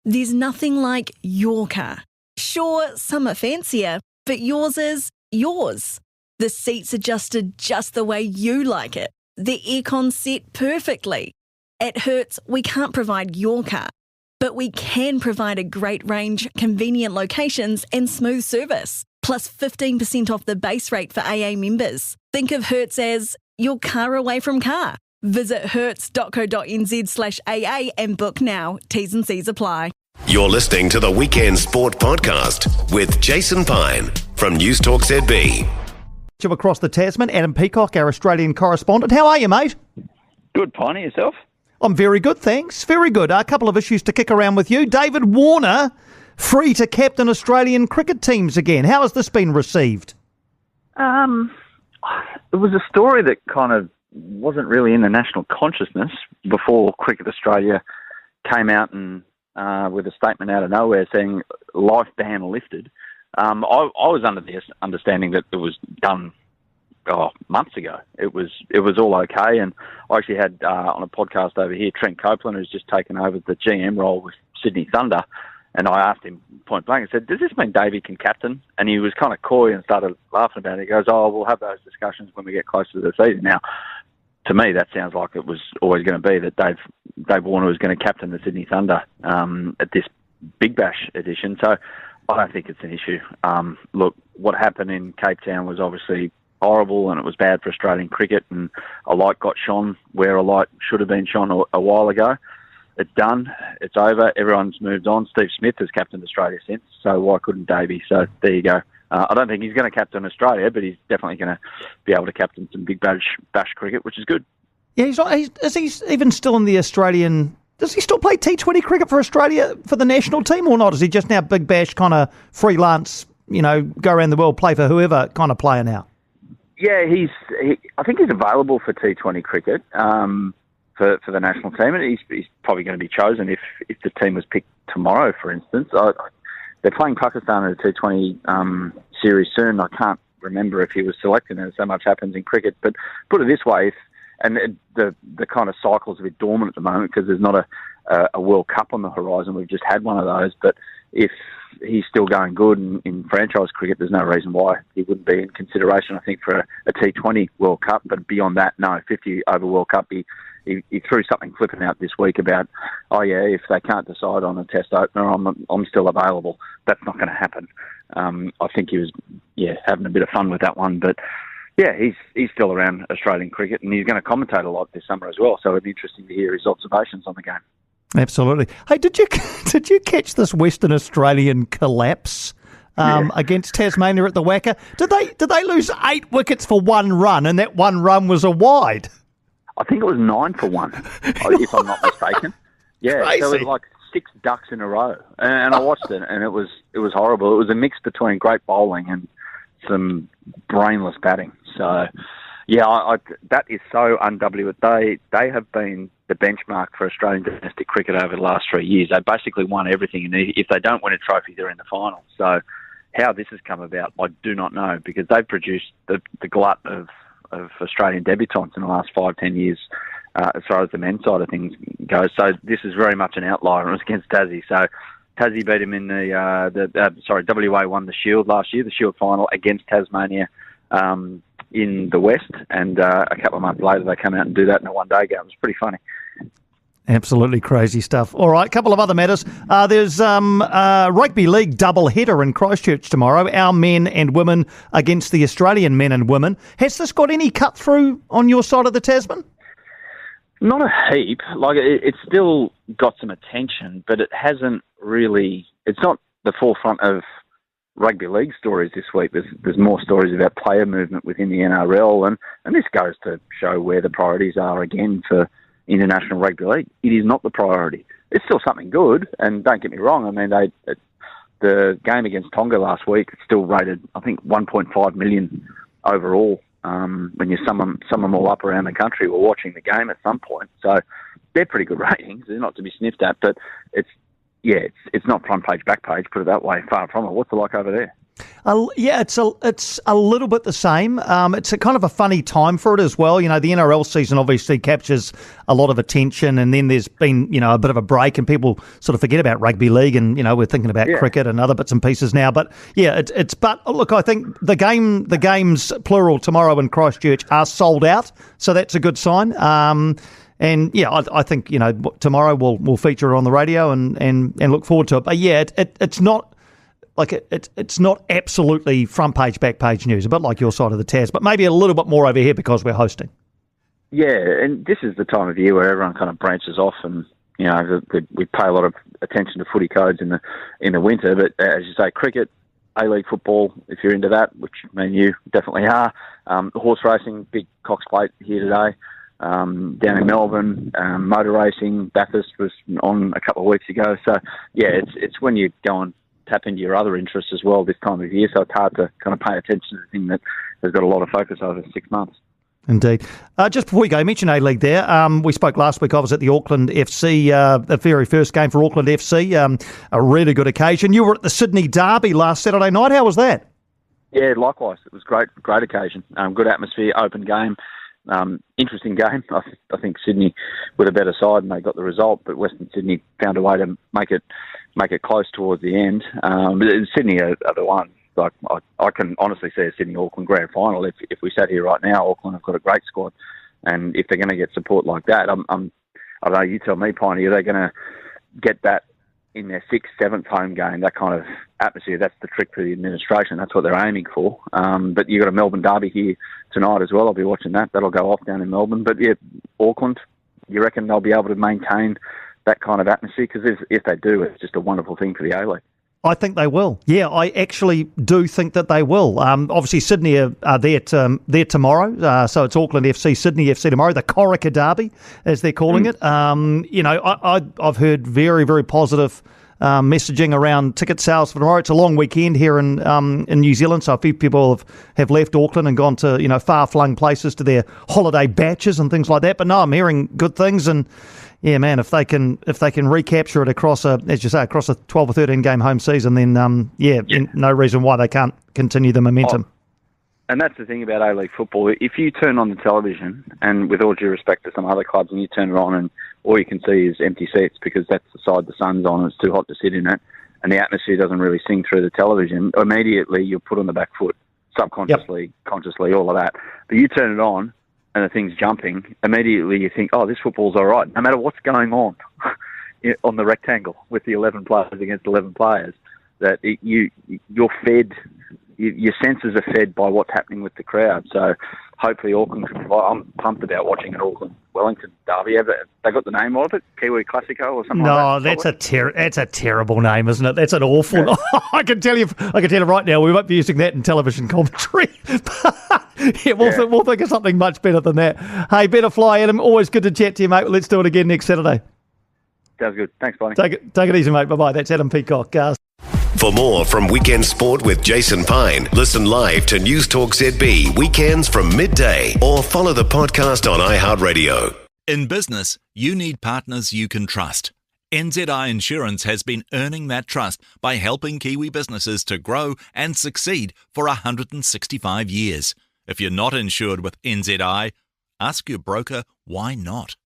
There's nothing like your car. Sure, some are fancier, but yours is yours. The seats adjusted just the way you like it. The aircon set perfectly. At Hertz, we can't provide your car, but we can provide a great range, convenient locations and smooth service, plus 15% off the base rate for AA members. Think of Hertz as your car away from car. Visit hertz.co.nz/AA and book now. T's and C's apply. You're listening to the Weekend Sport Podcast with Jason Pine from News Talk ZB. Across the Tasman, Adam Peacock, our Australian correspondent. How are you, mate? Good, Piney. Yourself? I'm very good, thanks. Very good. A couple of issues to kick around with you. David Warner, free to captain Australian cricket teams again. How has this been received? It was a story that kind of wasn't really in the national consciousness before Cricket Australia came out and with a statement out of nowhere saying life ban lifted. I was under the understanding that it was done months ago. It was all okay, and I actually had on a podcast over here Trent Copeland, who's just taken over the GM role with Sydney Thunder, and I asked him point blank, I said, does this mean Davey can captain? And he was kind of coy and started laughing about it. He goes, we'll have those discussions when we get closer to the season. Now, to me, that sounds like it was always going to be that Dave Warner was going to captain the Sydney Thunder at this Big Bash edition. So I don't think it's an issue. Look, what happened in Cape Town was obviously horrible, and it was bad for Australian cricket, and a light got shone where a light should have been shone a while ago. It's done. It's over. Everyone's moved on. Steve Smith has captained Australia since, so why couldn't Davey? So there you go. I don't think he's going to captain Australia, but he's definitely going to be able to captain some Big Bash cricket, which is good. Yeah, is he even still in the Australian... Does he still play T20 cricket for Australia for the national team or not? Is he just now Big Bash kind of freelance, go around the world, play for whoever kind of player now? Yeah, I think he's available for T20 cricket for the national team, and he's probably going to be chosen if the team was picked tomorrow, for instance. They're playing Pakistan in a T20 series soon. I can't remember if he was selected, and so much happens in cricket. But put it this way, the kind of cycle's a bit dormant at the moment because there's not a World Cup on the horizon. We've just had one of those. But if he's still going good in franchise cricket, there's no reason why he wouldn't be in consideration, I think, for a T20 World Cup. But beyond that, no, 50 over World Cup, he threw something flippant out this week about, if they can't decide on a test opener, I'm still available. That's not going to happen. I think he was, having a bit of fun with that one. But, he's still around Australian cricket, and he's going to commentate a lot this summer as well. So it'd be interesting to hear his observations on the game. Absolutely. Hey, did you catch this Western Australian collapse against Tasmania at the Wacker? Did they lose 8 wickets for 1 run, and that 1 run was a wide? I think it was 9 for 1, if I'm not mistaken. Yeah, Crazy. So it was like 6 ducks in a row, and I watched it, and it was horrible. It was a mix between great bowling and some brainless batting. So, that is so un-W. They have been the benchmark for Australian domestic cricket over the last 3 years. They basically won everything, and if they don't win a trophy, they're in the final. So, how this has come about, I do not know, because they've produced the glut of Australian debutants in the last 5-10 years as far as the men's side of things goes. So this is very much an outlier. It was against Tassie. So Tassie beat him in WA won the Shield last year, the Shield final against Tasmania in the West. And a couple of months later, they come out and do that in a one-day game. It was pretty funny. Absolutely crazy stuff. All right, a couple of other matters. There's rugby league double-header in Christchurch tomorrow, our men and women against the Australian men and women. Has this got any cut-through on your side of the Tasman? Not a heap. It's still got some attention, but it hasn't really... It's not the forefront of rugby league stories this week. There's more stories about player movement within the NRL, and this goes to show where the priorities are again for International Rugby League. It is not the priority. It's still something good, and don't get me wrong, I mean, the game against Tonga last week still rated, I think, 1.5 million overall. When you sum them all up around the country, we're watching the game at some point. So they're pretty good ratings. They're not to be sniffed at, but it's not front page, back page, put it that way, far from it. What's it like over there? Yeah, it's a little bit the same. It's a kind of a funny time for it as well. You know, the NRL season obviously captures a lot of attention, and then there's been, you know, a bit of a break, and people sort of forget about rugby league, and, you know, we're thinking about cricket and other bits and pieces now. But yeah, but look, I think the games plural tomorrow in Christchurch are sold out, so that's a good sign. And yeah, I think, you know, tomorrow we'll feature it on the radio and look forward to it. But yeah, it's not. Like it's not absolutely front page, back page news, a bit like your side of the Tas, but maybe a little bit more over here because we're hosting. Yeah, and this is the time of year where everyone kind of branches off, and you know we pay a lot of attention to footy codes in the winter. But as you say, cricket, A-League football, if you're into that, which I mean you definitely are. Horse racing, big Cox Plate here today. Down in Melbourne, motor racing, Bathurst was on a couple of weeks ago. So yeah, it's when you go and tap into your other interests as well this time of year, so it's hard to kind of pay attention to the thing that has got a lot of focus over 6 months. Indeed. Just before we go, mention A-League there. We spoke last week, I was at the Auckland FC, the very first game for Auckland FC, a really good occasion. You were at the Sydney Derby last Saturday night. How was that? Yeah, likewise. It was great occasion. Good atmosphere, open game. Interesting game. I think Sydney were the better side and they got the result, but Western Sydney found a way to make it close towards the end. Sydney are the ones. Like I can honestly see a Sydney-Auckland grand final. If we sat here right now, Auckland have got a great squad, and if they're going to get support like that, I don't know. You tell me, Piney, are they going to get that in their 6th, 7th home game? That kind of atmosphere. That's the trick for the administration. That's what they're aiming for. But you've got a Melbourne derby here tonight as well. I'll be watching that. That'll go off down in Melbourne. But yeah, Auckland, you reckon they'll be able to maintain that kind of atmosphere? Because if they do, it's just a wonderful thing for the A-League. I think they will. Yeah, I actually do think that they will. Obviously, Sydney are there tomorrow, so it's Auckland FC, Sydney FC tomorrow, the Corica Derby, as they're calling it. You know, I've heard very, very positive messaging around ticket sales for tomorrow. It's a long weekend here in New Zealand, so a few people have left Auckland and gone to, you know, far-flung places to their holiday batches and things like that. But no, I'm hearing good things, and yeah, man, if they can recapture it across a 12 or 13 game home season, then no reason why they can't continue the momentum. And that's the thing about A-League football. If you turn on the television, and with all due respect to some other clubs, and you turn it on and all you can see is empty seats because that's the side the sun's on and it's too hot to sit in it, and the atmosphere doesn't really sing through the television, immediately you're put on the back foot, subconsciously, consciously, all of that. But you turn it on, and the thing's jumping, immediately you think, oh, this football's all right, no matter what's going on on the rectangle with the 11 players against 11 players, that you're fed, your senses are fed by what's happening with the crowd. So hopefully Auckland can provide. I'm pumped about watching an Auckland-Wellington derby. Have they got the name of it? Kiwi Classico or something like that? No, that's a terrible name, isn't it? That's an awful name. I can tell you right now, we won't be using that in television commentary. We'll think of something much better than that. Hey, better fly, Adam. Always good to chat to you, mate. Let's do it again next Saturday. Sounds good. Thanks, Bonnie. Take it easy, mate. Bye-bye. That's Adam Peacock. For more from Weekend Sport with Jason Pine, listen live to News Talk ZB weekends from midday or follow the podcast on iHeartRadio. In business, you need partners you can trust. NZI Insurance has been earning that trust by helping Kiwi businesses to grow and succeed for 165 years. If you're not insured with NZI, ask your broker why not.